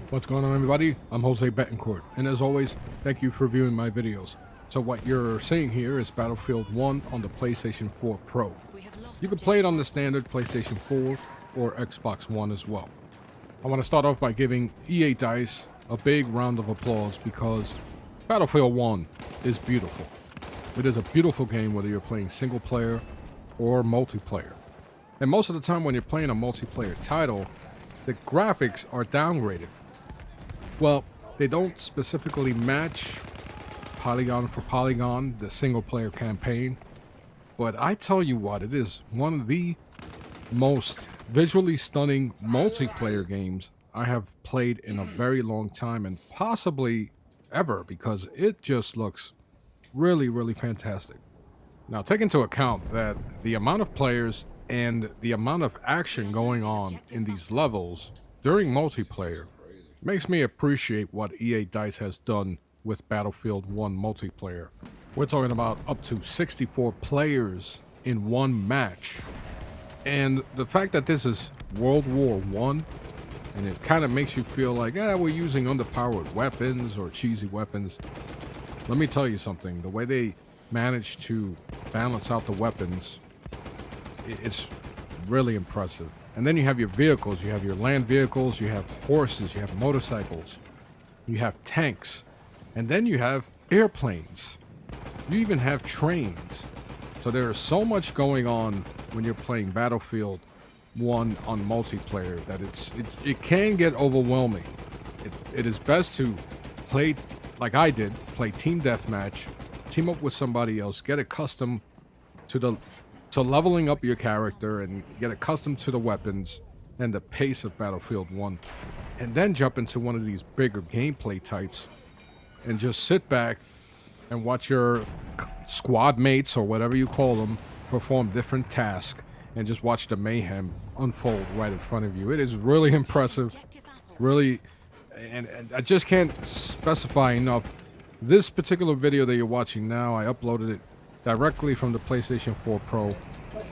What's going on, everybody? I'm Jose Betancourt, and as always, thank you for viewing my videos. So what you're seeing here is Battlefield 1 on the PlayStation 4 Pro. You can play it on the standard PlayStation 4 or Xbox One as well. I want to start off by giving EA DICE a big round of applause because Battlefield 1 is beautiful. It is a beautiful game whether you're playing single player or multiplayer. And most of the time when you're playing a multiplayer title, the graphics are downgraded. Well, they don't specifically match polygon for polygon the single player campaign, but I tell you what, it is one of the most visually stunning multiplayer games I have played in a very long time, and possibly ever, because it just looks really, really fantastic. Now, take into account that the amount of players and the amount of action going on in these levels during multiplayer makes me appreciate what EA DICE has done with Battlefield 1 multiplayer. We're talking about up to 64 players in one match. And the fact that this is World War I, and it kind of makes you feel like, we're using underpowered weapons or cheesy weapons. Let me tell you something. The way they managed to balance out the weapons, it's really impressive. And then you have your vehicles. You have your land vehicles, you have horses, you have motorcycles, you have tanks, and then you have airplanes. You even have trains. So there is so much going on when you're playing Battlefield 1 on multiplayer that it can get overwhelming. It is best to play like I did, play team deathmatch, team up with somebody else, get accustomed to leveling up your character and get accustomed to the weapons and the pace of Battlefield 1, and then jump into one of these bigger gameplay types and just sit back and watch your squad mates, or whatever you call them, perform different tasks and just watch the mayhem unfold right in front of you. It is really impressive, really, and I just can't specify enough. This particular video that you're watching now, I uploaded it directly from the PlayStation 4 Pro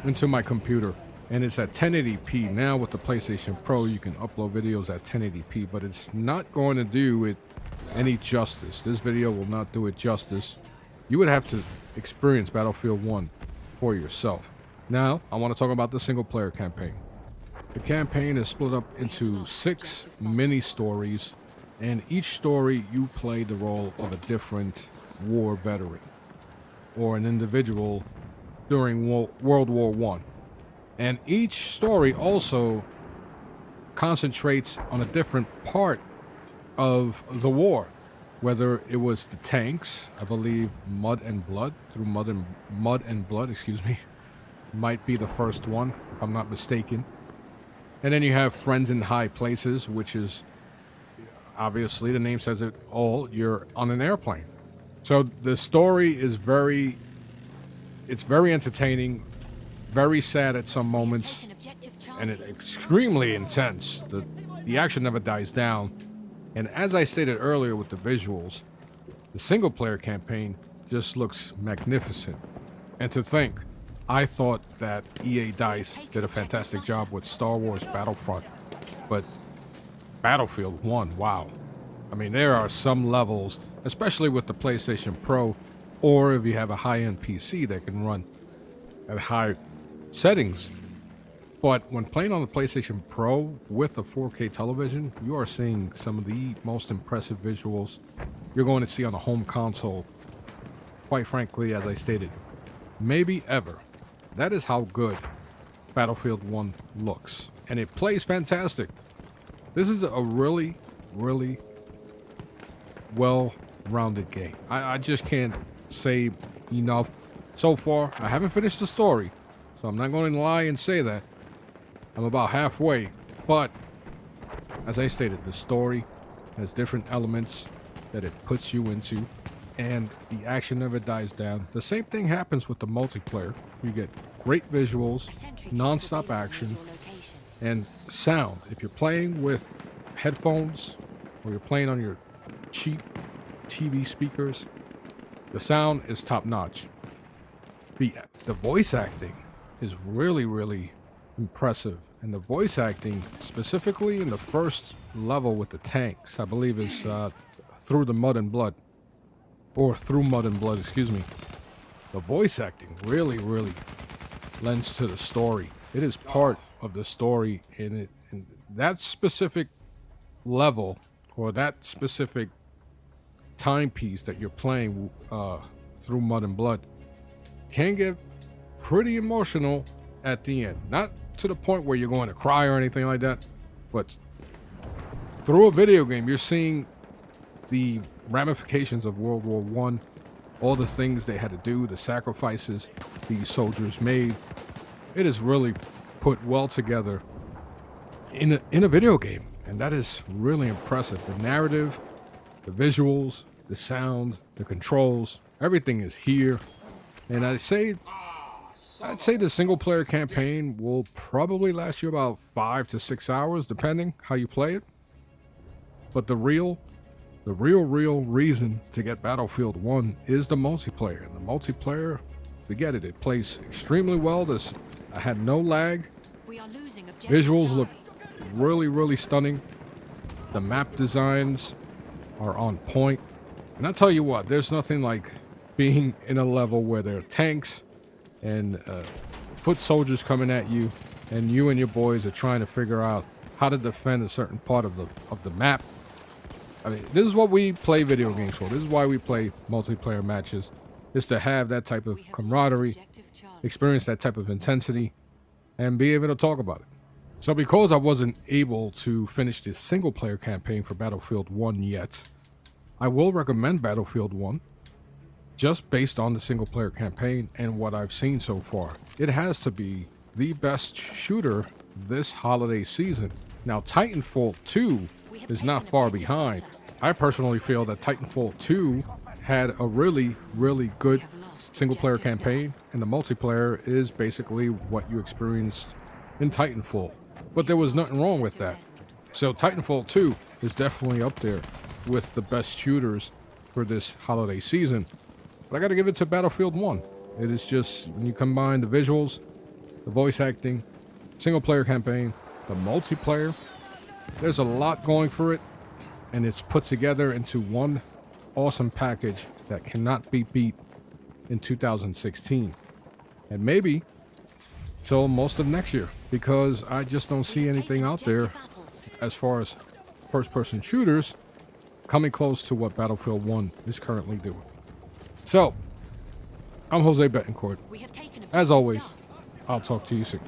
into my computer, and it's at 1080p. Now with the PlayStation Pro you can upload videos at 1080p, but it's not going to do it any justice. This video will not do it justice. You would have to experience Battlefield 1 for yourself. Now I want to talk about the single player campaign. The campaign is split up into 6 mini stories, and each story you play the role of a different war veteran or an individual during World War I. And each story also concentrates on a different part of the war. Whether it was the tanks, I believe Mud and Blood, excuse me, might be the first one, if I'm not mistaken. And then you have Friends in High Places, which is, obviously, the name says it all, you're on an airplane. So the story is very entertaining, very sad at some moments, and extremely intense. The action never dies down. And as I stated earlier with the visuals, the single player campaign just looks magnificent. And to think, I thought that EA DICE did a fantastic job with Star Wars Battlefront, but Battlefield 1, wow. I mean, there are some levels, especially with the PlayStation Pro, or if you have a high-end PC that can run at high settings. But when playing on the PlayStation Pro with a 4K television, you are seeing some of the most impressive visuals you're going to see on a home console. Quite frankly, as I stated, maybe ever. That is how good Battlefield 1 looks. And it plays fantastic. This is a really, really well-rounded game. I just can't say enough. So far, I haven't finished the story, so I'm not going to lie and say that. I'm about halfway, but as I stated, the story has different elements that it puts you into, and the action never dies down. The same thing happens with the multiplayer. You get great visuals, non-stop action, and sound. If you're playing with headphones or you're playing on your cheap TV speakers, the sound is top-notch. The voice acting is really, really impressive. And the voice acting, specifically in the first level with the tanks, I believe is Through the Mud and Blood. Or Through Mud and Blood, excuse me. The voice acting really, really lends to the story. It is part of the story in that specific level, or that specific timepiece that you're playing Through Mud and Blood can get pretty emotional at the end. Not to the point where you're going to cry or anything like that, but through a video game, you're seeing the ramifications of World War I, all the things they had to do, the sacrifices these soldiers made. It is really put well together in a video game, and that is really impressive. The narrative, the visuals, the sound, the controls, everything is here. And I'd say the single player campaign will probably last you about 5 to 6 hours, depending how you play it. But the real reason to get Battlefield 1 is the multiplayer. And the multiplayer, forget it, it plays extremely well. I had no lag. Visuals look really, really stunning. The map designs are on point. And I tell you what, there's nothing like being in a level where there are tanks and foot soldiers coming at you, and you and your boys are trying to figure out how to defend a certain part of the map. I mean, this is what we play video games for. This is why we play multiplayer matches, is to have that type of camaraderie, experience that type of intensity, and be able to talk about it. So because I wasn't able to finish this single player campaign for Battlefield 1 yet, I will recommend Battlefield 1 just based on the single player campaign and what I've seen so far. It has to be the best shooter this holiday season. Now, Titanfall 2 is not far behind. I personally feel that Titanfall 2 had a really, really good single player campaign, and the multiplayer is basically what you experienced in Titanfall. But there was nothing wrong with that. So Titanfall 2 is definitely up there with the best shooters for this holiday season. But I gotta give it to Battlefield 1. It is just, when you combine the visuals, the voice acting, single player campaign, the multiplayer, there's a lot going for it, and it's put together into one awesome package that cannot be beat in 2016. And maybe till most of next year, because I just don't see anything out there as far as first-person shooters coming close to what Battlefield 1 is currently doing. So, I'm Jose Betancourt. As always, I'll talk to you soon.